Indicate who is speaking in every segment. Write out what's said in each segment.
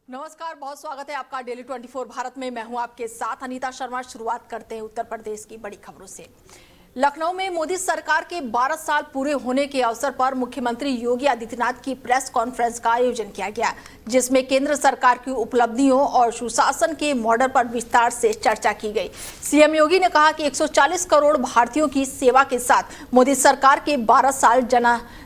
Speaker 1: नमस्कार, बहुत स्वागत है आपका डेली 24 भारत में। मैं हूं आपके साथ अनीता शर्मा। शुरुआत करते हैं उत्तर प्रदेश की बड़ी खबरों से। लखनऊ में मोदी सरकार के 12 साल पूरे होने के अवसर पर मुख्यमंत्री योगी आदित्यनाथ की प्रेस कॉन्फ्रेंस का आयोजन किया गया, जिसमें केंद्र सरकार की उपलब्धियों और सुशासन के मॉडल पर विस्तार से चर्चा की गई। सीएम योगी ने कहा कि 140 करोड़ भारतीयों की सेवा के साथ मोदी सरकार के 12 साल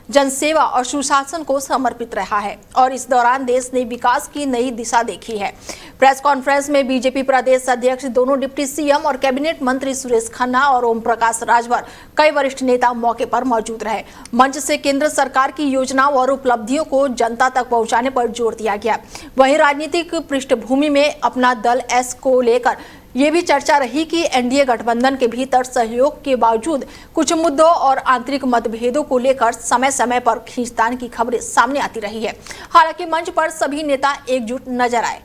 Speaker 1: जनसेवा और सुशासन को समर्पित रहा है और इस दौरान देश ने विकास की नई दिशा देखी है। प्रेस कॉन्फ्रेंस में बीजेपी प्रदेश अध्यक्ष, दोनों डिप्टी सीएम और कैबिनेट मंत्री सुरेश खन्ना और ओम प्रकाश राजभर, कई वरिष्ठ नेता मौके पर मौजूद रहे। मंच से केंद्र सरकार की योजनाओं और उपलब्धियों को जनता तक पहुंचाने पर जोर दिया गया। वहीं राजनीतिक पृष्ठभूमि में अपना दल एस को लेकर ये भी चर्चा रही कि एनडीए गठबंधन के भीतर सहयोग के बावजूद कुछ मुद्दों और आंतरिक मतभेदों को लेकर समय समय पर खींचतान की खबरें सामने आती रही है। हालांकि मंच पर सभी नेता एकजुट नजर आए।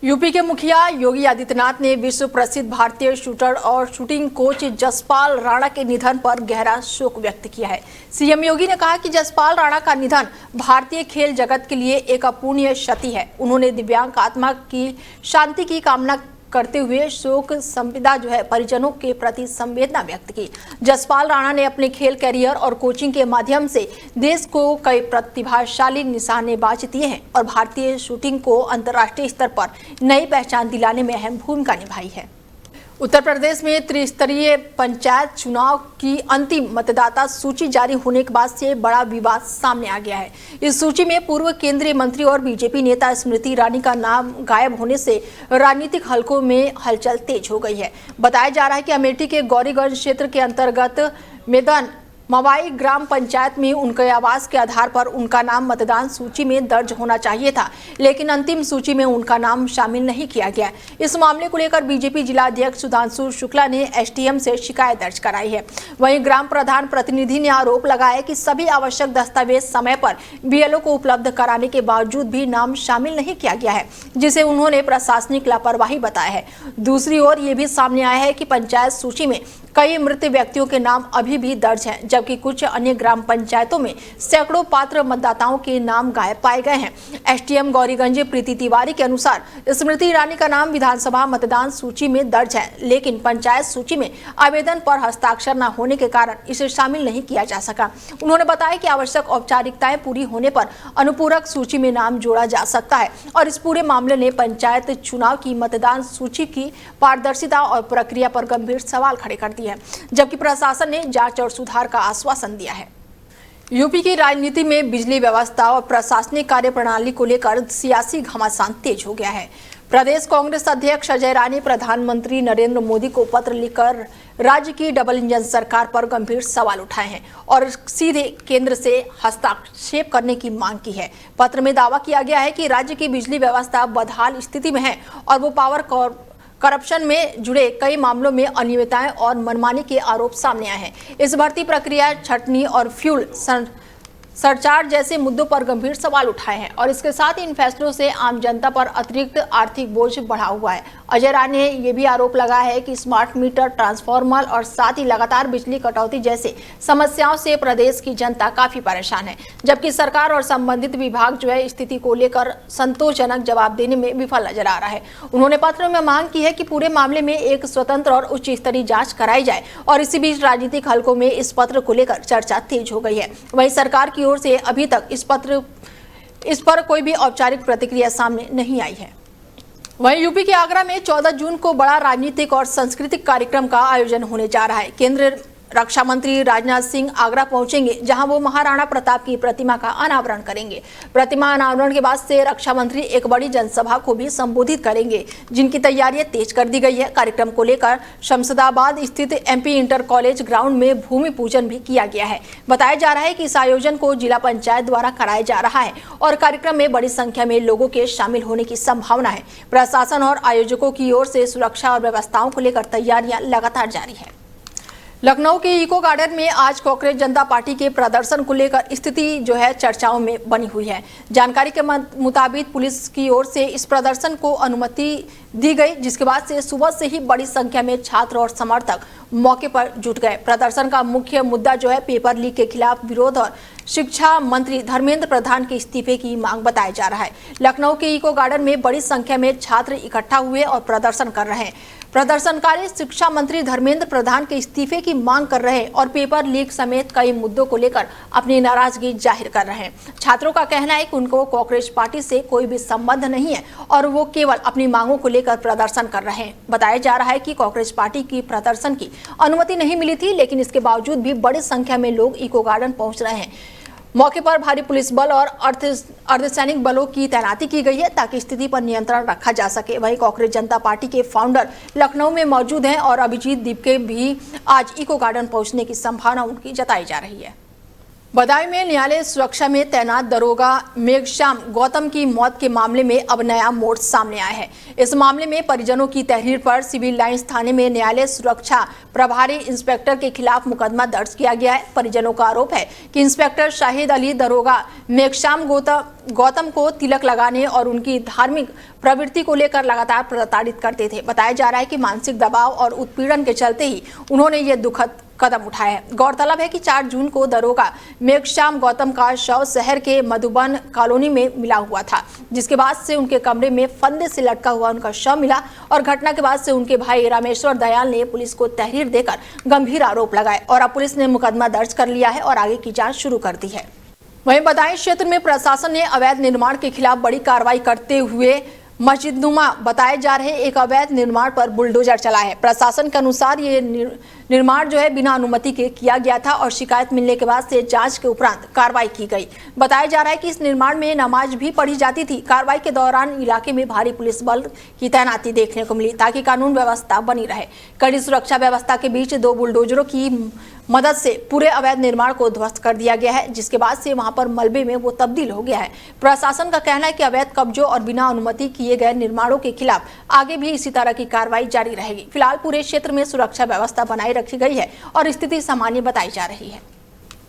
Speaker 1: यूपी के मुखिया योगी आदित्यनाथ ने विश्व प्रसिद्ध भारतीय शूटर और शूटिंग कोच जसपाल राणा के निधन पर गहरा शोक व्यक्त किया है। सीएम योगी ने कहा कि जसपाल राणा का निधन भारतीय खेल जगत के लिए एक अपूरणीय क्षति है। उन्होंने दिव्यांग आत्मा की शांति की कामना करते हुए शोक संवेदना परिजनों के प्रति संवेदना व्यक्त की। जसपाल राणा ने अपने खेल कैरियर और कोचिंग के माध्यम से देश को कई प्रतिभाशाली निशानेबाज दिए हैं और भारतीय शूटिंग को अंतर्राष्ट्रीय स्तर पर नई पहचान दिलाने में अहम भूमिका निभाई है। उत्तर प्रदेश में त्रिस्तरीय पंचायत चुनाव की अंतिम मतदाता सूची जारी होने के बाद से बड़ा विवाद सामने आ गया है। इस सूची में पूर्व केंद्रीय मंत्री और बीजेपी नेता स्मृति ईरानी का नाम गायब होने से राजनीतिक हलकों में हलचल तेज हो गई है। बताया जा रहा है कि अमेठी के गौरीगंज क्षेत्र के अंतर्गत मैदान मवाई ग्राम पंचायत में उनके आवास के आधार पर उनका नाम मतदान सूची में दर्ज होना चाहिए था, लेकिन अंतिम सूची में उनका नाम शामिल नहीं किया गया। इस मामले को लेकर बीजेपी जिला अध्यक्ष सुधांशु शुक्ला ने एसडीएम से शिकायत दर्ज कराई है। वहीं ग्राम प्रधान प्रतिनिधि ने आरोप लगाया कि सभी आवश्यक दस्तावेज समय पर बीएलओ को उपलब्ध कराने के बावजूद भी नाम शामिल नहीं किया गया है, जिसे उन्होंने प्रशासनिक लापरवाही बताया है। दूसरी ओर ये भी सामने आया है कि पंचायत सूची में कई मृत व्यक्तियों के नाम अभी भी दर्ज हैं, जबकि कुछ अन्य ग्राम पंचायतों में सैकड़ों पात्र मतदाताओं के नाम गायब पाए गए हैं। एसडीएम गौरीगंज प्रीति तिवारी के अनुसार स्मृति ईरानी का नाम विधानसभा मतदान सूची में दर्ज है, लेकिन पंचायत सूची में आवेदन पर हस्ताक्षर न होने के कारण इसे शामिल नहीं किया जा सका। उन्होंने बताया कि आवश्यक औपचारिकताएं पूरी होने पर अनुपूरक सूची में नाम जोड़ा जा सकता है और इस पूरे मामले ने पंचायत चुनाव की मतदान सूची की पारदर्शिता और प्रक्रिया पर गंभीर सवाल खड़े कर दिए, जबकि प्रशासन ने जांच और सुधार का आश्वासन दिया है। यूपी की राजनीति में बिजली व्यवस्था और प्रशासनिक कार्यप्रणाली को लेकर सियासी घमासान तेज हो गया है। प्रदेश कांग्रेस अध्यक्ष अजय राय प्रधानमंत्री नरेंद्र मोदी को पत्र लिखकर राज्य की डबल इंजन सरकार पर गंभीर सवाल उठाए हैं और सीधे केंद्र से हस्तक्षेप करने की मांग की है। पत्र में दावा किया गया है कि राज्य की बिजली व्यवस्था बदहाल स्थिति में है और वो पावर करप्शन में जुड़े कई मामलों में अनियमितताएं और मनमानी के आरोप सामने आए हैं। इस भर्ती प्रक्रिया, छटनी और फ्यूल सरचार्ज जैसे मुद्दों पर गंभीर सवाल उठाए हैं और इसके साथ ही इन फैसलों से आम जनता पर अतिरिक्त आर्थिक बोझ बढ़ा हुआ है। अजय राय ने यह भी आरोप लगाया है कि स्मार्ट मीटर, ट्रांसफार्मर और साथ ही लगातार बिजली कटौती जैसे समस्याओं से प्रदेश की जनता काफी परेशान है, जबकि सरकार और संबंधित विभाग स्थिति को लेकर संतोषजनक जवाब देने में विफल नजर आ रहा है। उन्होंने पत्र में मांग की है कि पूरे मामले में एक स्वतंत्र और उच्च स्तरीय जाँच कराई जाए और इसी बीच राजनीतिक हलकों में इस पत्र को लेकर चर्चा तेज हो गई है। वहीं सरकार की ओर से अभी तक इस पर कोई भी औपचारिक प्रतिक्रिया सामने नहीं आई है। वहीं यूपी के आगरा में 14 जून को बड़ा राजनीतिक और सांस्कृतिक कार्यक्रम का आयोजन होने जा रहा है। केंद्रीय रक्षा मंत्री राजनाथ सिंह आगरा पहुंचेंगे, जहां वो महाराणा प्रताप की प्रतिमा का अनावरण करेंगे। प्रतिमा अनावरण के बाद से रक्षा मंत्री एक बड़ी जनसभा को भी संबोधित करेंगे, जिनकी तैयारियां तेज कर दी गई है। कार्यक्रम को लेकर शमशदाबाद स्थित एमपी इंटर कॉलेज ग्राउंड में भूमि पूजन भी किया गया है। बताया जा रहा है कि इस आयोजन को जिला पंचायत द्वारा कराया जा रहा है और कार्यक्रम में बड़ी संख्या में लोगों के शामिल होने की संभावना है। प्रशासन और आयोजकों की ओर से सुरक्षा और व्यवस्थाओं को लेकर तैयारियां लगातार जारी है। लखनऊ के इको गार्डन में आज कांग्रेस जनता पार्टी के प्रदर्शन को लेकर स्थिति जो है चर्चाओं में बनी हुई है। जानकारी के मुताबिक पुलिस की ओर से इस प्रदर्शन को अनुमति दी गई, जिसके बाद से सुबह से ही बड़ी संख्या में छात्र और समर्थक मौके पर जुट गए। प्रदर्शन का मुख्य मुद्दा जो है पेपर लीक के खिलाफ विरोध और शिक्षा मंत्री धर्मेंद्र प्रधान के इस्तीफे की मांग बताया जा रहा है। लखनऊ के इको गार्डन में बड़ी संख्या में छात्र इकट्ठा हुए और प्रदर्शन कर रहे हैं। प्रदर्शनकारी शिक्षा मंत्री धर्मेंद्र प्रधान के इस्तीफे की मांग कर रहे हैं और पेपर लीक समेत कई मुद्दों को लेकर अपनी नाराजगी जाहिर कर रहे हैं। छात्रों का कहना है कि उनको कांग्रेस पार्टी से कोई भी संबंध नहीं है और वो केवल अपनी मांगों को लेकर प्रदर्शन कर रहे हैं। बताया जा रहा है कि कांग्रेस पार्टी की प्रदर्शन की अनुमति नहीं मिली थी, लेकिन इसके बावजूद भी बड़ी संख्या में लोग इको गार्डन पहुंच रहे हैं। मौके पर भारी पुलिस बल और अर्धसैनिक बलों की तैनाती की गई है ताकि स्थिति पर नियंत्रण रखा जा सके। वहीं कांग्रेस जनता पार्टी के फाउंडर लखनऊ में मौजूद हैं और अभिजीत दीपके भी आज इको गार्डन पहुंचने की संभावना उनकी जताई जा रही है। बदायूं में न्यायालय सुरक्षा में तैनात दरोगा मेघश्याम गौतम की मौत के मामले में अब नया मोड़ सामने आया है। इस मामले में परिजनों की तहरीर पर सिविल लाइंस थाने में न्यायालय सुरक्षा प्रभारी इंस्पेक्टर के खिलाफ मुकदमा दर्ज किया गया है। परिजनों का आरोप है कि इंस्पेक्टर शाहिद अली दरोगा मेघश्याम गौतम को तिलक लगाने और उनकी धार्मिक प्रवृत्ति को लेकर लगातार प्रताड़ित करते थे। बताया जा रहा है कि मानसिक दबाव और उत्पीड़न के चलते ही उन्होंने ये दुखद कदम उठाया है। गौरतलब है कि 4 जून को दरोगा मेघश्याम गौतम का शव शहर के मधुबन कॉलोनी में मिला हुआ था, जिसके बाद से उनके कमरे में फंदे से लटका हुआ उनका शव मिला और घटना के बाद से उनके भाई रामेश्वर दयाल ने पुलिस को तहरीर देकर गंभीर आरोप लगाए और अब पुलिस ने मुकदमा दर्ज कर लिया है और आगे की जांच शुरू कर दी है। वहीं बदायूं क्षेत्र में प्रशासन ने अवैध निर्माण के खिलाफ बड़ी कार्रवाई करते हुए मस्जिदनुमा बताए जा रहे एक अवैध निर्माण पर बुलडोजर चला है। प्रशासन के अनुसार ये निर्माण जो है बिना अनुमति के किया गया था और शिकायत मिलने के बाद से जांच के उपरांत कार्रवाई की गई। बताया जा रहा है कि इस निर्माण में नमाज भी पढ़ी जाती थी। कार्रवाई के दौरान इलाके में भारी पुलिस बल की तैनाती देखने को मिली ताकि कानून व्यवस्था बनी रहे। कड़ी सुरक्षा व्यवस्था के बीच 2 बुलडोजरों की मदद से पूरे अवैध निर्माण को ध्वस्त कर दिया गया है, जिसके बाद से वहां पर मलबे में वो तब्दील हो गया है। प्रशासन का कहना है कि अवैध कब्जों और बिना अनुमति किए गए निर्माणों के खिलाफ आगे भी इसी तरह की कार्रवाई जारी रहेगी। फिलहाल पूरे क्षेत्र में सुरक्षा व्यवस्था बनाई रखी गई है और स्थिति सामान्य बताई जा रही है।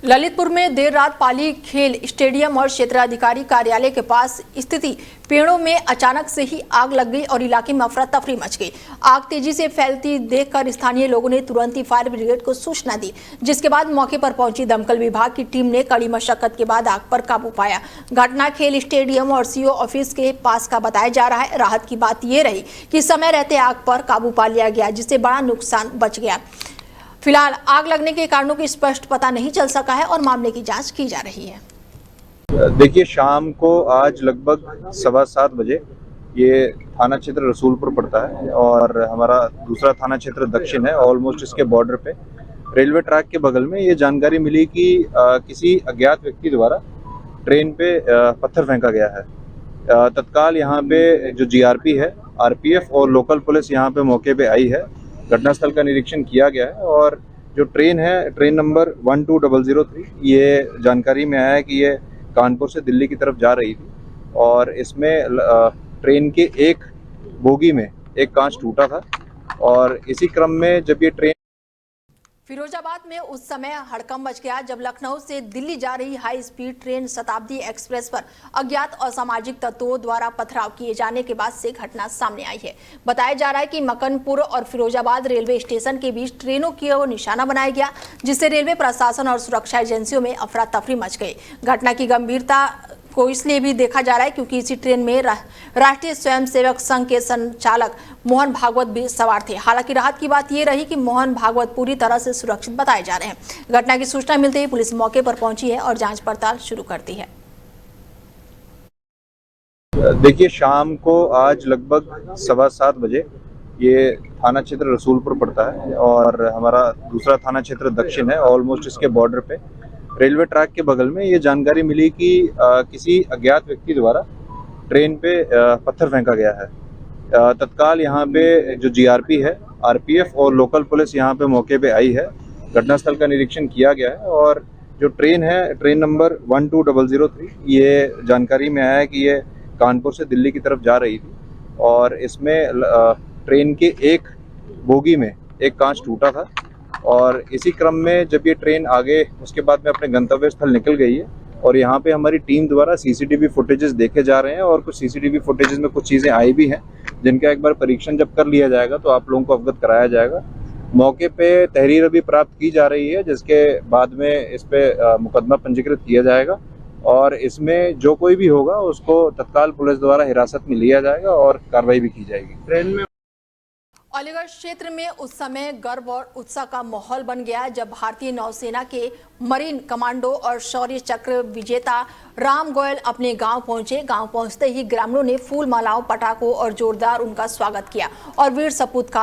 Speaker 1: ललितपुर में देर रात पाली खेल स्टेडियम और क्षेत्राधिकारी कार्यालय के पास स्थिति पेड़ों में अचानक से ही आग लग गई और इलाके में अफरा तफरी मच गई। आग तेजी से फैलती देखकर स्थानीय लोगों ने तुरंत ही फायर ब्रिगेड को सूचना दी, जिसके बाद मौके पर पहुंची दमकल विभाग की टीम ने कड़ी मशक्कत के बाद आग पर काबू पाया। घटना खेल स्टेडियम और सीओ ऑफिस के पास का बताया जा रहा है। राहत की बात यह रही कि समय रहते आग पर काबू पा लिया गया, जिससे बड़ा नुकसान बच गया। फिलहाल आग लगने के कारणों की स्पष्ट पता नहीं चल सका है और मामले की जांच की जा रही है।
Speaker 2: देखिए, शाम को आज लगभग 7:15 बजे ये थाना क्षेत्र रसूलपुर पड़ता है और हमारा दूसरा थाना क्षेत्र दक्षिण है, ऑलमोस्ट इसके बॉर्डर पे रेलवे ट्रैक के बगल में ये जानकारी मिली कि किसी अज्ञात व्यक्ति द्वारा ट्रेन पे पत्थर फेंका गया है। तत्काल यहाँ पे जो जीआरपी है, आरपीएफ और लोकल पुलिस यहाँ पे मौके पे आई है। घटनास्थल का निरीक्षण किया गया है और जो ट्रेन है, ट्रेन नंबर 12003, ये जानकारी में आया है कि ये कानपुर से दिल्ली की तरफ जा रही थी और इसमें ट्रेन के एक बोगी में एक कांच टूटा था और इसी क्रम में जब ये ट्रेन
Speaker 1: फिरोजाबाद में उस समय हड़कंप मच गया जब लखनऊ से दिल्ली जा रही हाई स्पीड ट्रेन शताब्दी एक्सप्रेस पर अज्ञात असामाजिक तत्वों द्वारा पथराव किए जाने के बाद से घटना सामने आई है। बताया जा रहा है कि मकनपुर और फिरोजाबाद रेलवे स्टेशन के बीच ट्रेनों को निशाना बनाया गया, जिससे रेलवे प्रशासन और सुरक्षा एजेंसियों में अफरा तफरी मच गई। घटना की गंभीरता को इसलिए भी देखा जा रहा है क्योंकि इसी ट्रेन में राष्ट्रीय स्वयंसेवक संघ के संचालक मोहन भागवत भी सवार थे। हालांकि राहत की बात यह रही कि मोहन भागवत पूरी तरह से सुरक्षित बताए जा रहे हैं। घटना की सूचना मिलते ही पुलिस मौके पर पहुंची है और जांच पड़ताल शुरू कर दी है।
Speaker 2: देखिए, शाम को आज लगभग 7:15 बजे ये थाना क्षेत्र रसूलपुर पड़ता है और हमारा दूसरा थाना क्षेत्र दक्षिण है, ऑलमोस्ट इसके बॉर्डर पे रेलवे ट्रैक के बगल में ये जानकारी मिली कि किसी अज्ञात व्यक्ति द्वारा ट्रेन पे पत्थर फेंका गया है। तत्काल यहाँ पे जो जीआरपी है, आरपीएफ और लोकल पुलिस यहाँ पे मौके पे आई है। घटनास्थल का निरीक्षण किया गया है और जो ट्रेन है, ट्रेन नंबर 12003, ये जानकारी में आया है कि ये कानपुर से दिल्ली की तरफ जा रही थी और इसमें ट्रेन के एक बोगी में एक कांच टूटा था और इसी क्रम में जब ये ट्रेन आगे उसके बाद में अपने गंतव्य स्थल निकल गई है और यहाँ पे हमारी टीम द्वारा सीसीटीवी फुटेजेस देखे जा रहे हैं और कुछ सीसीटीवी फुटेजेस में कुछ चीज़ें आई भी हैं जिनका एक बार परीक्षण जब कर लिया जाएगा तो आप लोगों को अवगत कराया जाएगा। मौके पे तहरीर अभी प्राप्त की जा रही है जिसके बाद में इस पे मुकदमा पंजीकृत किया जाएगा और इसमें जो कोई भी होगा उसको तत्काल पुलिस द्वारा हिरासत में लिया जाएगा और कार्रवाई भी की जाएगी। ट्रेन में
Speaker 1: अलीगढ़ क्षेत्र में उस समय गर्व और उत्साह का माहौल बन गया जब भारतीय नौसेना के मरीन कमांडो और शौर्य चक्र विजेता राम गोयल अपने गांव पहुंचे। गांव पहुंचते ही ग्रामीणों ने फूल मालाओं, पटाखों और जोरदार उनका स्वागत किया और वीर सपूत का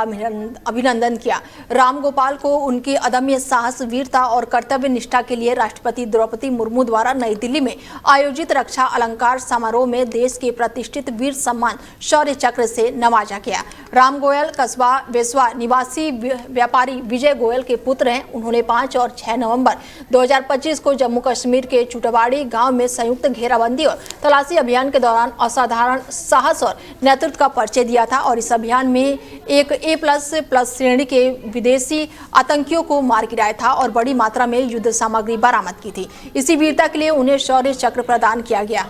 Speaker 1: अभिनंदन किया। राम गोपाल को उनकी अदम्य साहस, वीरता और कर्तव्य निष्ठा के लिए राष्ट्रपति द्रौपदी मुर्मू द्वारा नई दिल्ली में आयोजित रक्षा अलंकार समारोह में देश के प्रतिष्ठित वीर सम्मान शौर्य चक्र से नवाजा गया। राम गोयल कस्बा वेसवा निवासी व्यापारी विजय गोयल के पुत्र हैं। उन्होंने 5 और 6 नवंबर 2025 को जम्मू कश्मीर के चुटवाड़ी गांव में संयुक्त घेराबंदी और तलाशी अभियान के दौरान असाधारण साहस और नेतृत्व का परिचय दिया था और इस अभियान में एक A++ श्रेणी के विदेशी आतंकियों को मार गिराया था और बड़ी मात्रा में युद्ध सामग्री बरामद की थी। इसी वीरता के लिए उन्हें शौर्य चक्र प्रदान किया गया।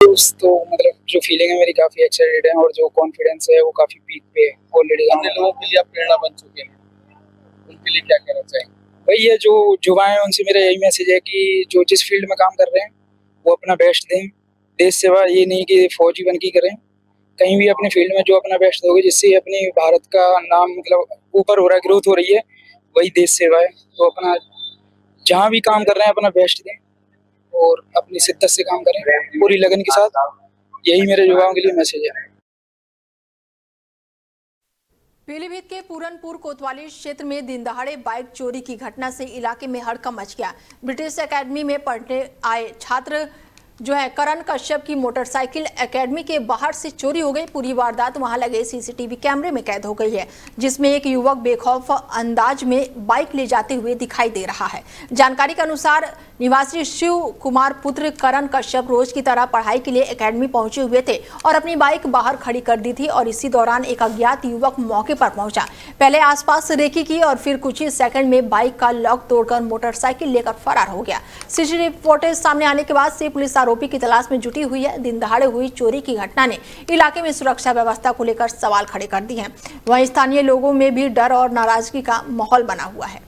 Speaker 3: तो मतलब जो फीलिंग है मेरी काफी एक्साइटेड है और जो कॉन्फिडेंस है वो काफी पीक पे है ऑलरेडी।
Speaker 4: लोगों के लिए आप प्रेरणा बन चुके हैं, उनके लिए क्या कहना चाहिए?
Speaker 3: भाई ये जो युवा है उनसे मेरा यही मैसेज है कि जो जिस फील्ड में काम कर रहे हैं वो अपना बेस्ट दें। देश सेवा ये नहीं कि फौजी बन के करें, कहीं भी अपने फील्ड में जो अपना बेस्ट दोगे जिससे अपनी भारत का नाम मतलब ऊपर हो रहा है, ग्रोथ हो रही है, वही देश सेवा है। तो अपना जहाँ भी काम कर रहे हैं अपना बेस्ट दें और अपनी शिद्दत से काम करें पूरी लगन के साथ। यही मेरे युवाओं के लिए मैसेज है।
Speaker 1: पीलीभीत के पूरनपुर कोतवाली क्षेत्र में दिन दहाड़े बाइक चोरी की घटना से इलाके में हड़कंप मच गया। ब्रिटिश एकेडमी में पढ़ने आए छात्र जो है करण कश्यप की मोटरसाइकिल एकेडमी के बाहर से चोरी हो गई। पूरी वारदात वहां लगे सीसीटीवी कैमरे में कैद हो गई है, जिसमें एक युवक बेखौफ अंदाज में बाइक ले जाते हुए दिखाई दे रहा है। जानकारी के अनुसार निवासी शिव कुमार पुत्र करण कश्यप रोज की तरह पढ़ाई के लिए एकेडमी पहुंचे हुए थे और अपनी बाइक बाहर खड़ी कर दी थी और इसी दौरान एक अज्ञात युवक मौके पर पहुंचा। पहले आसपास रेकी की और फिर कुछ ही सेकंड में बाइक का लॉक तोड़कर मोटरसाइकिल लेकर फरार हो गया। सीसीटीवी फुटेज सामने आने के बाद से पुलिस आरोपी की तलाश में जुटी हुई है। दिन दहाड़े हुई चोरी की घटना ने इलाके में सुरक्षा व्यवस्था को लेकर सवाल खड़े कर दिए हैं। वहीं स्थानीय लोगों में भी डर और नाराजगी का माहौल बना हुआ है।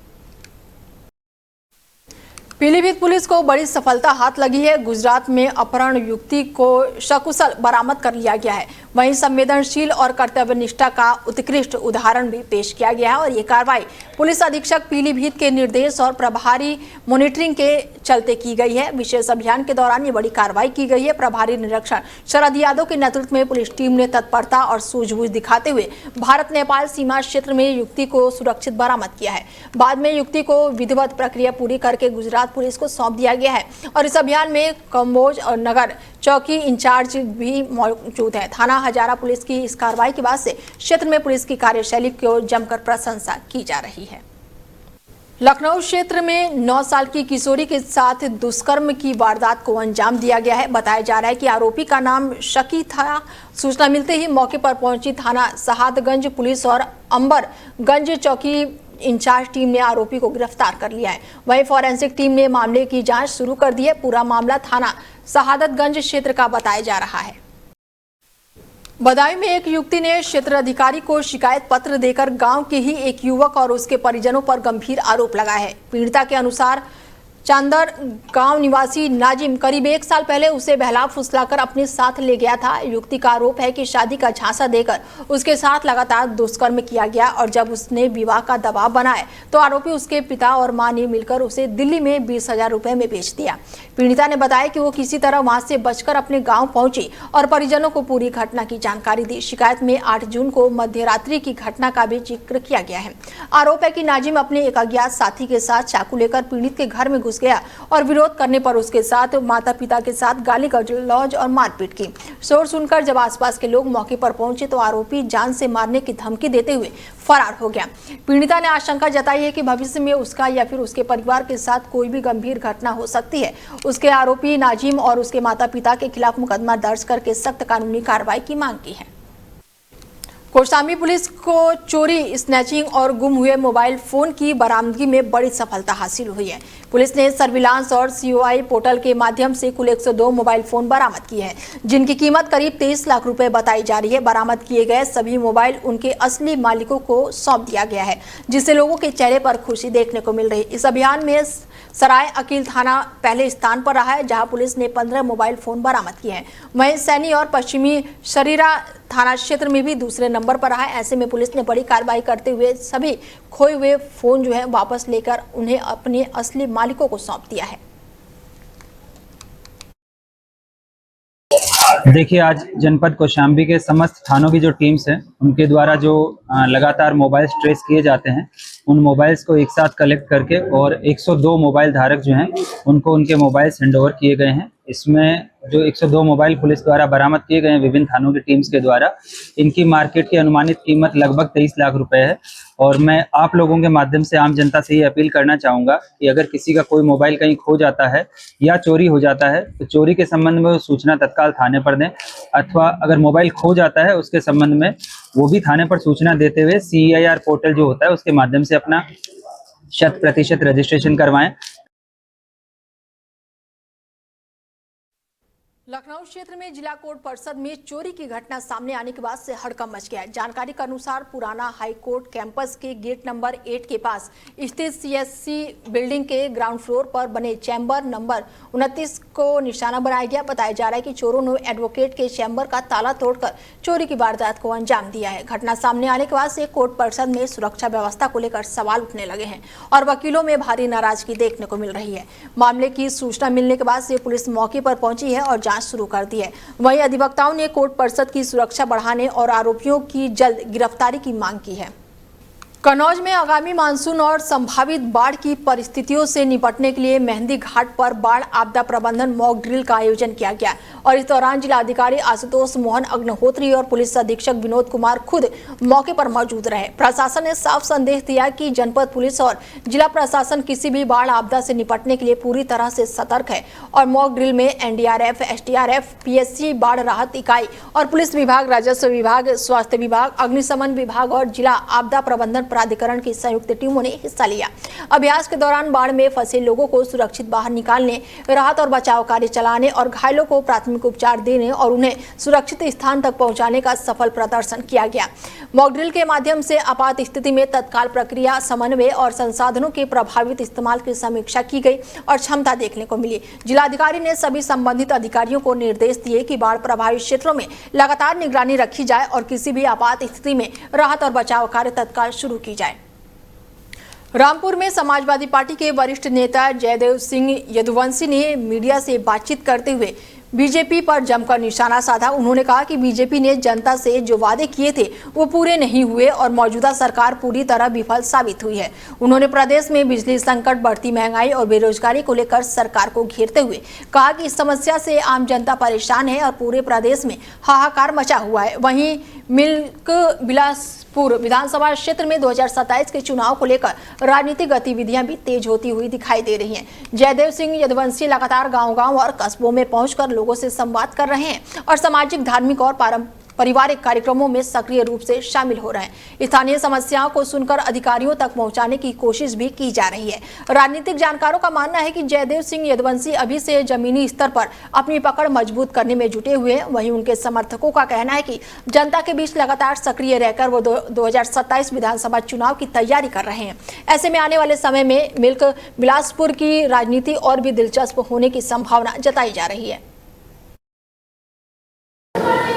Speaker 1: पीलीभीत पुलिस को बड़ी सफलता हाथ लगी है। गुजरात में अपहरण युवती को सकुशल बरामद कर लिया गया है। वहीं संवेदनशील और कर्तव्यनिष्ठा का उत्कृष्ट उदाहरण भी पेश किया गया है और ये कार्रवाई पुलिस अधीक्षक पीलीभीत के निर्देश और प्रभारी मॉनिटरिंग के चलते की गई है। विशेष अभियान के दौरान ये बड़ी कार्रवाई की गई है। प्रभारी निरीक्षक शरद यादव के नेतृत्व में पुलिस टीम ने तत्परता और सूझबूझ दिखाते हुए भारत नेपाल सीमा क्षेत्र में युवती को सुरक्षित बरामद किया है। बाद में युवती को विधिवत प्रक्रिया पूरी करके गुजरात पुलिस को सौंप दिया गया है और इस अभियान में कम्बोज और नगर चौकी इंचार्ज भी मौजूद है। थाना हजारा पुलिस की इस कार्रवाई के बाद से क्षेत्र में पुलिस की कार्यशैली की जमकर प्रशंसा की जा रही है। लखनऊ क्षेत्र में 9 साल की किशोरी के साथ दुष्कर्म की वारदात को अंजाम दिया गया है। बताया जा रहा है कि आरोपी का नाम शकी था। सूचना मिलते ही मौके पर पहुंची थाना सहादगंज पुलिस और अंबरगंज चौकी इंचार्ज टीम ने आरोपी को गिरफ्तार कर लिया है। वहीं फॉरेंसिक टीम ने मामले की जांच शुरू कर दी है। पूरा मामला थाना शहादतगंज क्षेत्र का बताया जा रहा है। बदायूं में एक युवती ने क्षेत्र अधिकारी को शिकायत पत्र देकर गांव के ही एक युवक और उसके परिजनों पर गंभीर आरोप लगाया है। पीड़िता के अनुसार चांदर गांव निवासी नाजिम करीब 1 साल पहले उसे बहला फुसलाकर अपने साथ ले गया था। युवती का आरोप है कि शादी का झांसा देकर उसके साथ लगातार दुष्कर्म किया गया और जब उसने विवाह का दबाव बनाया तो आरोपी उसके पिता और मां ने मिलकर उसे दिल्ली में 20,000 रुपए में बेच दिया। पीड़िता ने बताया कि वो किसी तरह वहां से बचकर अपने गाँव पहुंची और परिजनों को पूरी घटना की जानकारी दी। शिकायत में 8 जून को मध्यरात्रि की घटना का भी जिक्र किया गया है। आरोप है कि नाजिम अपने एक अज्ञात साथी के साथ चाकू लेकर पीड़ित के घर में घुस गया और विरोध करने पर उसके साथ माता पिता के साथ गाली गलौज और मारपीट की। शोर सुनकर जब आसपास के लोग मौके पर पहुंचे तो आरोपी जान से मारने की धमकी देते हुए फरार हो गया। पीड़िता ने आशंका जताई है कि भविष्य में उसका या फिर उसके परिवार के साथ कोई भी गंभीर घटना हो सकती है। उसके आरोपी नाजिम और उसके माता पिता के खिलाफ मुकदमा दर्ज करके सख्त कानूनी कार्रवाई की मांग की है। कौशाम्बी पुलिस को चोरी, स्नैचिंग और गुम हुए मोबाइल फोन की बरामदगी में बड़ी सफलता हासिल हुई है। पुलिस ने सर्विलांस और COI पोर्टल के माध्यम से कुल 102 मोबाइल फोन बरामद किए हैं, जिनकी कीमत करीब 23 लाख रुपए बताई जा रही है। बरामद किए गए सभी मोबाइल उनके असली मालिकों को सौंप दिया गया है, जिससे लोगों के चेहरे पर खुशी देखने को मिल रही है। इस अभियान में सराय अकील थाना पहले स्थान पर रहा है, जहां पुलिस ने 15 मोबाइल फोन बरामद किए हैं। वहीं सैनी और पश्चिमी शरीरा थाना क्षेत्र में भी दूसरे नंबर पर रहा है। ऐसे में पुलिस ने बड़ी कार्रवाई करते हुए सभी खोए हुए फोन जो है वापस लेकर उन्हें अपने असली मालिकों को सौंप दिया है।
Speaker 5: देखिए, आज जनपद कौशाम्बी के समस्त थानों की जो टीम्स हैं, उनके द्वारा जो लगातार मोबाइल्स ट्रेस किए जाते हैं, उन मोबाइल्स को एक साथ कलेक्ट करके और 102 मोबाइल धारक जो हैं उनको उनके मोबाइल्स हैंडओवर किए गए हैं। इसमें जो 102 मोबाइल पुलिस द्वारा बरामद किए गए हैं विभिन्न थानों की टीम्स के द्वारा, इनकी मार्केट की अनुमानित कीमत लगभग 23 लाख रुपए है। और मैं आप लोगों के माध्यम से आम जनता से ये अपील करना चाहूँगा कि अगर किसी का कोई मोबाइल कहीं खो जाता है या चोरी हो जाता है तो चोरी के संबंध में वो सूचना तत्काल थाने पर दें, अथवा अगर मोबाइल खो जाता है उसके संबंध में वो भी थाने पर सूचना देते हुए CEIR पोर्टल जो होता है उसके माध्यम से अपना 100% रजिस्ट्रेशन करवाएं।
Speaker 1: लखनऊ क्षेत्र में जिला कोर्ट परिसर में चोरी की घटना सामने आने के बाद से हड़कंप मच गया है। जानकारी के अनुसार पुराना हाई कोर्ट कैंपस के गेट नंबर 8 के पास स्थित CSC बिल्डिंग के ग्राउंड फ्लोर पर बने चैम्बर नंबर 29 को निशाना बनाया गया। बताया जा रहा है कि चोरों ने एडवोकेट के चैम्बर का ताला तोड़कर चोरी की वारदात को अंजाम दिया है। घटना सामने आने के बाद से कोर्ट परिसर में सुरक्षा व्यवस्था को लेकर सवाल उठने लगे हैं और वकीलों में भारी नाराजगी देखने को मिल रही है। मामले की सूचना मिलने के बाद से पुलिस मौके पर पहुंची है और शुरू कर दी है। वहीं अधिवक्ताओं ने कोर्ट परिसर की सुरक्षा बढ़ाने और आरोपियों की जल्द गिरफ्तारी की मांग की है। कन्नौज में आगामी मानसून और संभावित बाढ़ की परिस्थितियों से निपटने के लिए मेहंदी घाट पर बाढ़ आपदा प्रबंधन मॉक ड्रिल का आयोजन किया गया और इस दौरान जिलाधिकारी आशुतोष मोहन अग्निहोत्री और पुलिस अधीक्षक विनोद कुमार खुद मौके पर मौजूद रहे। प्रशासन ने साफ संदेश दिया कि जनपद पुलिस और जिला प्रशासन किसी भी बाढ़ आपदा से निपटने के लिए पूरी तरह से सतर्क है और मॉक ड्रिल में NDRF, STRF, PSC बाढ़ राहत इकाई और पुलिस विभाग, राजस्व विभाग, स्वास्थ्य विभाग, अग्निशमन विभाग और जिला आपदा प्रबंधन प्राधिकरण की संयुक्त टीमों ने हिस्सा लिया। अभ्यास के दौरान बाढ़ में फंसे लोगों को सुरक्षित बाहर निकालने, राहत और बचाव कार्य चलाने और घायलों को प्राथमिक उपचार देने और उन्हें सुरक्षित स्थान तक पहुंचाने का सफल प्रदर्शन किया गया। मॉक ड्रिल के माध्यम से आपात स्थिति में तत्काल प्रक्रिया, समन्वय और संसाधनों के प्रभावित इस्तेमाल की समीक्षा की गई और क्षमता देखने को मिली। जिलाधिकारी ने सभी संबंधित अधिकारियों को निर्देश दिए कि बाढ़ प्रभावित क्षेत्रों में लगातार निगरानी रखी जाए और किसी भी आपात स्थिति में राहत और बचाव कार्य तत्काल शुरू की जाए। रामपुर में समाजवादी पार्टी के वरिष्ठ नेता जयदेव सिंह यदुवंशी ने मीडिया से बातचीत करते हुए बीजेपी पर जमकर निशाना साधा। उन्होंने कहा कि बीजेपी ने जनता से जो वादे किए थे वो पूरे नहीं हुए और मौजूदा सरकार पूरी तरह विफल साबित हुई है। उन्होंने प्रदेश में बिजली संकट, बढ़ती महंगाई और बेरोजगारी को लेकर सरकार को घेरते हुए कहा कि इस समस्या से आम जनता परेशान है और पूरे प्रदेश में हाहाकार मचा हुआ है। वहीं मिल्क बिलासपुर विधानसभा क्षेत्र में 2027 के चुनाव को लेकर राजनीतिक गतिविधियां भी तेज होती हुई दिखाई दे रही हैं। जयदेव सिंह यदुवंशी लगातार गांव-गांव और कस्बों में पहुंचकर लोगों से संवाद कर रहे हैं और सामाजिक, धार्मिक और पारिवारिक कार्यक्रमों में सक्रिय रूप से शामिल हो रहे हैं। स्थानीय समस्याओं को सुनकर अधिकारियों तक पहुंचाने की कोशिश भी की जा रही है। राजनीतिक जानकारों का मानना है कि जयदेव सिंह यदुवंशी अभी से जमीनी स्तर पर अपनी पकड़ मजबूत करने में जुटे हुए हैं। वहीं उनके समर्थकों का कहना है कि जनता के बीच लगातार सक्रिय रहकर वो 2027 विधानसभा चुनाव की तैयारी कर रहे हैं। ऐसे में आने वाले समय में मिल्क बिलासपुर की राजनीति और भी दिलचस्प होने की संभावना जताई जा रही है।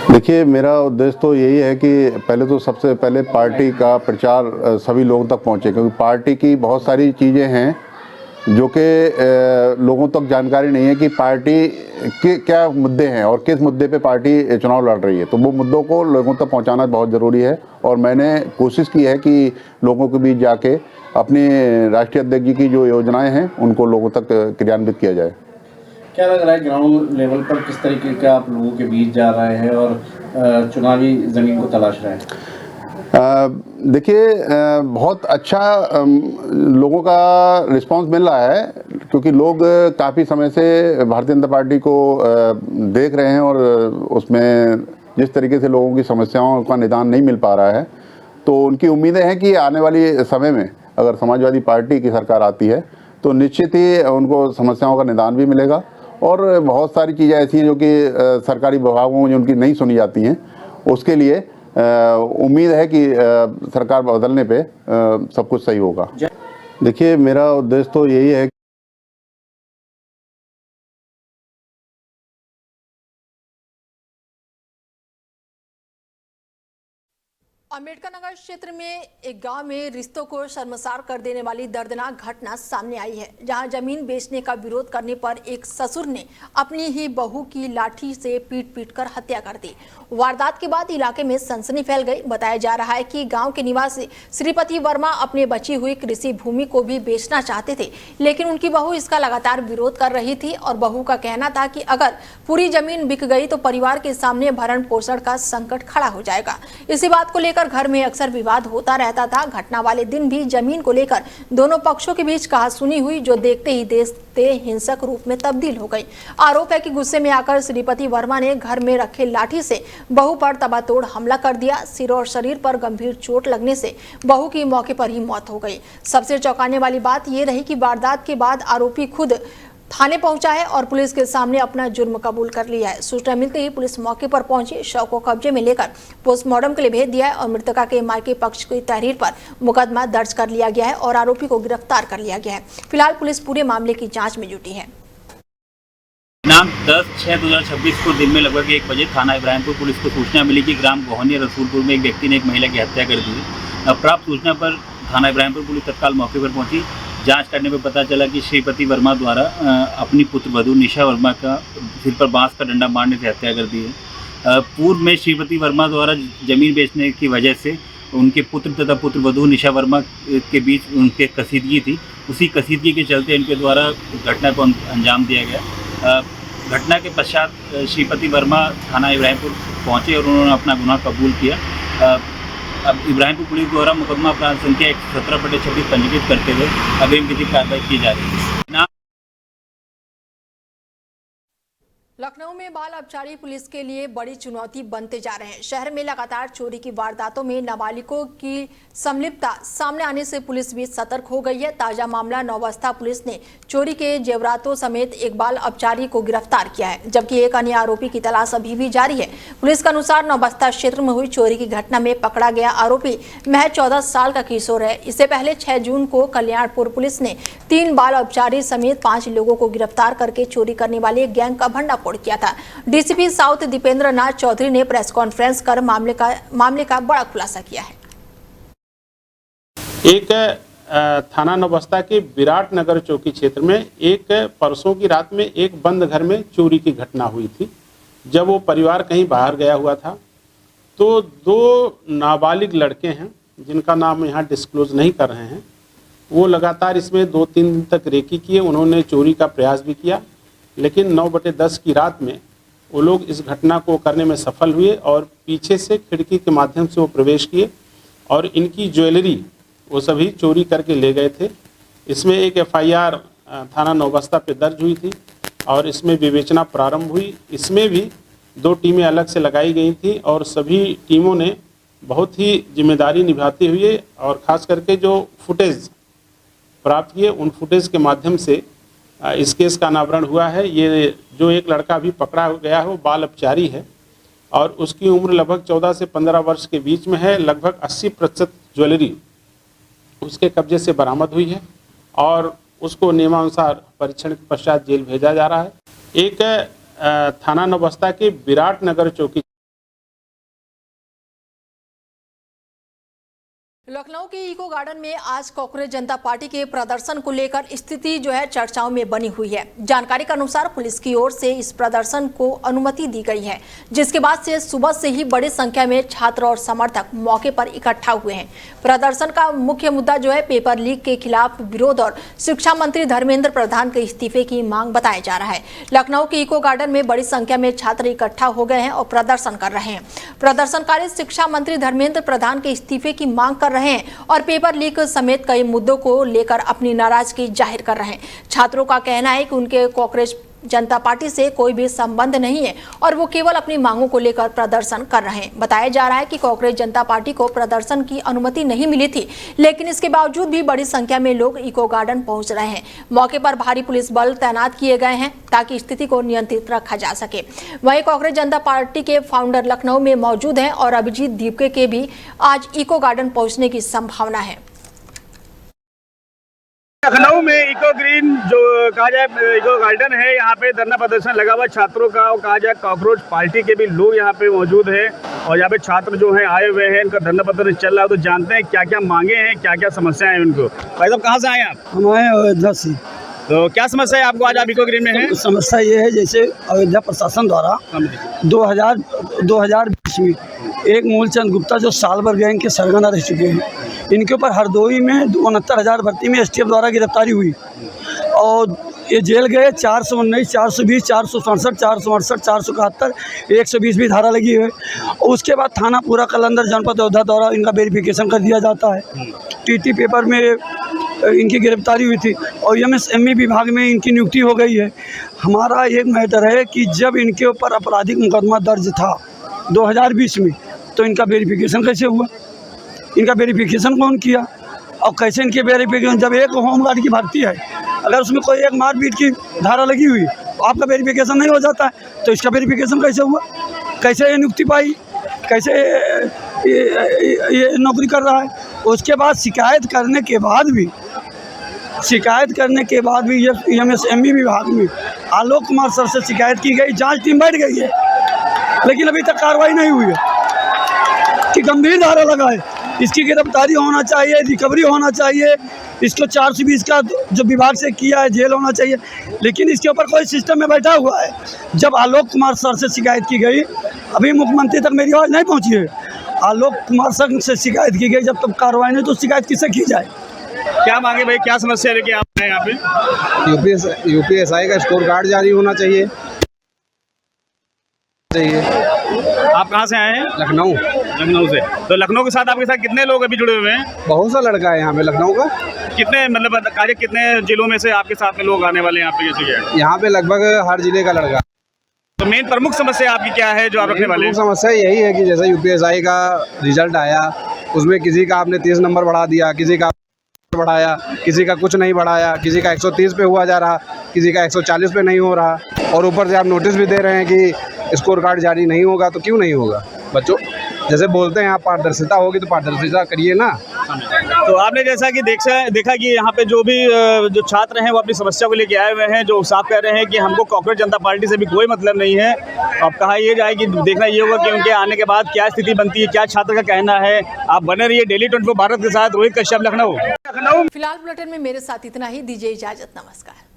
Speaker 6: देखिए, मेरा उद्देश्य तो यही है कि पहले तो सबसे पहले पार्टी का प्रचार सभी लोगों तक पहुंचे, क्योंकि पार्टी की बहुत सारी चीज़ें हैं जो कि लोगों तक जानकारी नहीं है कि पार्टी के क्या मुद्दे हैं और किस मुद्दे पे पार्टी चुनाव लड़ रही है। तो वो मुद्दों को लोगों तक पहुंचाना बहुत ज़रूरी है और मैंने कोशिश की है कि लोगों के बीच जाके अपनी राष्ट्रीय अध्यक्ष जी की जो योजनाएँ हैं उनको लोगों तक क्रियान्वित किया जाए।
Speaker 4: क्या लग रहा है ग्राउंड लेवल पर किस तरीके का आप लोगों के बीच जा रहे हैं और चुनावी ज़मीन को तलाश रहे हैं?
Speaker 6: देखिए, बहुत अच्छा लोगों का रिस्पांस मिल रहा है, क्योंकि लोग काफ़ी समय से भारतीय जनता पार्टी को देख रहे हैं और उसमें जिस तरीके से लोगों की समस्याओं का निदान नहीं मिल पा रहा है, तो उनकी उम्मीदें हैं कि आने वाली समय में अगर समाजवादी पार्टी की सरकार आती है तो निश्चित ही उनको समस्याओं का निदान भी मिलेगा। और बहुत सारी चीज़ें ऐसी हैं जो कि सरकारी विभागों में उनकी नहीं सुनी जाती हैं, उसके लिए उम्मीद है कि सरकार बदलने पे सब कुछ सही होगा। देखिए, मेरा उद्देश्य तो यही है।
Speaker 1: अम्बेडकर नगर क्षेत्र में एक गांव में रिश्तों को शर्मसार कर देने वाली दर्दनाक घटना सामने आई है, जहां जमीन बेचने का विरोध करने पर एक ससुर ने अपनी ही बहू की लाठी से पीट कर हत्या कर दी। वारदात के बाद इलाके में सनसनी फैल गई। बताया जा रहा है कि गांव के निवासी श्रीपति वर्मा अपने बची हुई कृषि भूमि को भी बेचना चाहते थे, लेकिन उनकी बहू इसका लगातार विरोध कर रही थी और बहू का कहना था कि अगर पूरी जमीन बिक गई तो परिवार के सामने भरण पोषण का संकट खड़ा हो जाएगा। इसी बात को लेकर घर में अक्सर विवाद होता रहता था। घटना वाले दिन भी जमीन को लेकर दोनों पक्षों के बीच कहासुनी हुई, जो देखते ही देखते हिंसक रूप में तब्दील हो गई। आरोप है कि गुस्से में आकर श्रीपति वर्मा ने घर में रखे लाठी से बहू पर तबातोड़ हमला कर दिया। सिर और शरीर पर गंभीर चोट लगने से बहू की मौके पर ही मौत हो गई। सबसे चौंकाने वाली बात यह रही कि वारदात के बाद आरोपी खुद थाने पहुंचा है और पुलिस के सामने अपना जुर्म कबूल कर लिया है। सूचना मिलते ही पुलिस मौके पर पहुंची, शव को कब्जे में लेकर पोस्टमार्टम के लिए भेज दिया है और मृतका के मायके पक्ष की तहरीर पर मुकदमा दर्ज कर लिया गया है और आरोपी को गिरफ्तार कर लिया गया है। फिलहाल पुलिस पूरे मामले की जांच में जुटी है।
Speaker 7: दिनांक 10/6/2026 को दिन में लगभग 1 बजे थाना इब्राहिमपुर पुलिस को सूचना मिली कि ग्राम गोहनिया रसूलपुर में एक व्यक्ति ने एक महिला की हत्या कर दी। प्राप्त सूचना पर थाना इब्राहिमपुर पुलिस तत्काल मौके पर पहुंची। जांच करने पर पता चला कि श्रीपति वर्मा द्वारा अपनी पुत्रवधू निशा वर्मा का सिर पर बांस का डंडा मारने से हत्या कर दी है। पूर्व में श्रीपति वर्मा द्वारा जमीन बेचने की वजह से उनके पुत्र तथा पुत्रवधू निशा वर्मा के बीच उनके कसीदगी थी। उसी कसीदगी के चलते इनके द्वारा घटना को अंजाम दिया गया। घटना के पश्चात श्रीपति वर्मा थाना इब्राहिमपुर पहुंचे और उन्होंने अपना गुनाह कबूल किया। अब इब्राहिमपुर पुलिस द्वारा मुकदमा अपराध संख्या 117/26 पंजीकृत करते हुए अग्रिम विधिक कार्रवाई की जा रही है।
Speaker 1: लखनऊ में बाल अपचारी पुलिस के लिए बड़ी चुनौती बनते जा रहे हैं। शहर में लगातार चोरी की वारदातों में नाबालिगों की संलिप्तता सामने आने से पुलिस भी सतर्क हो गई है। ताजा मामला नौबस्ता पुलिस ने चोरी के जेवरातों समेत एक बाल अपचारी को गिरफ्तार किया है, जबकि एक अन्य आरोपी की तलाश अभी भी जारी है। पुलिस के अनुसार नौबस्ता क्षेत्र में हुई चोरी की घटना में पकड़ा गया आरोपी महज 14 साल का किशोर है। इससे पहले 6 जून को कल्याणपुर पुलिस ने 3 बाल अपचारी समेत 5 लोगों को गिरफ्तार करके चोरी करने वाले गैंग का भंडाफोड़ किया था। डीसीपी साउथ दीपेंद्र नाथ चौधरी ने प्रेस कॉन्फ्रेंस कर मामले का बड़ा खुलासा किया है।
Speaker 8: एक थाना नौबस्ता के विराट नगर चौकी क्षेत्र में एक परसों की रात में एक बंद घर में चोरी की घटना हुई थी। जब वो परिवार कहीं बाहर गया हुआ था तो 2 नाबालिग लड़के हैं, जिनका नाम यहाँ डिस्क्लोज नहीं कर रहे हैं, वो लगातार इसमें 2-3 दिन तक रेकी किए। उन्होंने चोरी का प्रयास भी किया, लेकिन 9/10 की रात में वो लोग इस घटना को करने में सफल हुए और पीछे से खिड़की के माध्यम से वो प्रवेश किए और इनकी ज्वेलरी वो सभी चोरी करके ले गए थे। इसमें एक FIR थाना नौबस्ता पे दर्ज हुई थी और इसमें विवेचना प्रारंभ हुई। इसमें भी 2 टीमें अलग से लगाई गई थी और सभी टीमों ने बहुत ही जिम्मेदारी निभाते हुए और ख़ास करके जो फुटेज प्राप्त किए उन फुटेज के माध्यम से इस केस का अनावरण हुआ है। ये जो एक लड़का अभी पकड़ा गया है वो बाल अपचारी है और उसकी उम्र लगभग 14 से 15 वर्ष के बीच में है। लगभग 80% ज्वेलरी उसके कब्जे से बरामद हुई है और उसको नियमानुसार परीक्षण के पश्चात जेल भेजा जा रहा है। एक थाना नौबस्ता के विराट नगर चौकी
Speaker 1: लखनऊ के इको गार्डन में आज कांग्रेस जनता पार्टी के प्रदर्शन को लेकर स्थिति जो है चर्चाओं में बनी हुई है। जानकारी के अनुसार पुलिस की ओर से इस प्रदर्शन को अनुमति दी गई है, जिसके बाद से सुबह से ही बड़ी संख्या में छात्र और समर्थक मौके पर इकट्ठा हुए हैं। प्रदर्शन का मुख्य मुद्दा जो है पेपर लीक के खिलाफ विरोध और शिक्षा मंत्री धर्मेंद्र प्रधान के इस्तीफे की मांग बताया जा रहा है। लखनऊ के इको गार्डन में बड़ी संख्या में छात्र इकट्ठा हो गए हैं और प्रदर्शन कर रहे हैं। प्रदर्शनकारी शिक्षा मंत्री धर्मेंद्र प्रधान के इस्तीफे की मांग कर रहे हैं और पेपर लीक समेत कई मुद्दों को लेकर अपनी नाराजगी जाहिर कर रहे हैं। छात्रों का कहना है कि उनके कांग्रेस जनता पार्टी से कोई भी संबंध नहीं है और वो केवल अपनी मांगों को लेकर प्रदर्शन कर रहे हैं। बताया जा रहा है कि कांग्रेस जनता पार्टी को प्रदर्शन की अनुमति नहीं मिली थी, लेकिन इसके बावजूद भी बड़ी संख्या में लोग इको गार्डन पहुंच रहे हैं। मौके पर भारी पुलिस बल तैनात किए गए हैं ताकि स्थिति को नियंत्रित रखा जा सके। वहीं कांग्रेस जनता पार्टी के फाउंडर लखनऊ में मौजूद हैं और अभिजीत दीपके के भी आज इको गार्डन पहुंचने की संभावना है।
Speaker 9: लखनऊ में इको ग्रीन जो कहा जाए इको गार्डन है, यहाँ पे धरना प्रदर्शन लगा हुआ छात्रों का और कहा जाए कॉकरोच पार्टी के भी लोग यहाँ पे मौजूद हैं और यहाँ पे छात्र जो हैं आए हुए हैं, इनका धरना प्रदर्शन चल रहा है। तो जानते हैं क्या क्या मांगे हैं, क्या क्या समस्याएं हैं उनको। भाई साहब कहाँ से आए आप?
Speaker 10: हम आए अयोध्या से।
Speaker 9: तो क्या समस्या है आपको आज आप इको ग्रीन में हैं?
Speaker 10: समस्या ये है जैसे अयोध्या प्रशासन द्वारा 2020 में एक मूलचंद गुप्ता जो साल भर गए इनके सरगना रह चुके हैं, इनके ऊपर हरदोई में 69,000 भर्ती में एसटीएफ द्वारा गिरफ्तारी हुई और ये जेल गए। 419, 420, 467, 468, 471, 120 भी धारा लगी है। उसके बाद थाना पूरा कलंदर जनपद अयोध्या द्वारा इनका वेरिफिकेशन कर दिया जाता है। टीटी पेपर में इनकी गिरफ्तारी हुई थी और एमएसएमई विभाग में इनकी नियुक्ति हो गई है। हमारा एक मैटर है कि जब इनके ऊपर आपराधिक मुकदमा दर्ज था 2020 में, तो इनका वेरिफिकेशन कैसे हुआ? इनका वेरिफिकेशन कौन किया और कैसे इनके वेरिफिकेशन? जब एक होमगार्ड की भर्ती है, अगर उसमें कोई एक मारपीट की धारा लगी हुई तो आपका वेरिफिकेशन नहीं हो जाता है, तो इसका वेरिफिकेशन कैसे हुआ? कैसे ये नियुक्ति पाई? कैसे ये नौकरी कर रहा है? उसके बाद शिकायत करने के बाद भी ये एमएसएमई विभाग में आलोक कुमार सर से शिकायत की गई, जांच टीम बैठ गई है, लेकिन अभी तक कार्रवाई नहीं हुई है कि गंभीर धारा लगा है। इसकी गिरफ्तारी होना चाहिए, रिकवरी होना चाहिए, इसको 420 का जो विभाग से किया है जेल होना चाहिए, लेकिन इसके ऊपर कोई सिस्टम में बैठा हुआ है। जब आलोक कुमार सर से शिकायत की गई, अभी मुख्यमंत्री तक मेरी आवाज़ नहीं पहुंची है। आलोक कुमार सर से शिकायत की गई, जब तक कार्रवाई नहीं तो शिकायत किससे की जाए?
Speaker 9: क्या मांगे भाई, क्या समस्या लेके आप हैं यहाँ पे?
Speaker 11: यूपीएसआई का स्कोर कार्ड जारी होना चाहिए।
Speaker 9: आप कहाँ से आए हैं? लखनऊ से। तो लखनऊ के साथ आपके साथ कितने लोग अभी जुड़े हुए हैं?
Speaker 11: बहुत सा लड़का है यहाँ पे लखनऊ का।
Speaker 9: कितने मतलब कार्य कितने जिलों में से आपके साथ में लोग आने वाले हैं यहाँ पे? जैसे
Speaker 11: यहाँ पे लगभग हर जिले का लड़का।
Speaker 9: तो मेन प्रमुख समस्या आपकी क्या है जो आप रखने वाले हैं?
Speaker 11: समस्या यही है कि जैसे यूपीएसआई का रिजल्ट आया, उसमें किसी का आपने 30 नंबर बढ़ा दिया, किसी का बढ़ाया, किसी का कुछ नहीं बढ़ाया, किसी का 130 पे हुआ जा रहा, किसी का 140 पे नहीं हो रहा, और ऊपर से आप नोटिस भी दे रहे हैं कि स्कोर कार्ड जारी नहीं होगा। तो क्यों नहीं होगा? बच्चों जैसे बोलते हैं आप पारदर्शिता होगी तो पारदर्शिता करिए ना।
Speaker 9: तो आपने जैसा कि देखा कि यहाँ पे जो छात्र हैं वो अपनी समस्या को लेके आए हुए हैं, जो साफ कह रहे हैं कि हमको कांग्रेस जनता पार्टी से भी कोई मतलब नहीं है। अब कहा ये जाए कि देखना ये होगा कि उनके आने के बाद क्या स्थिति बनती है, क्या छात्र का कहना है। आप बने रहिए डेली 24 भारत के साथ। रोहित कश्यप, लखनऊ।
Speaker 1: फिलहाल बुलेटिन में मेरे साथ इतना ही। दीजिए इजाजत, नमस्कार।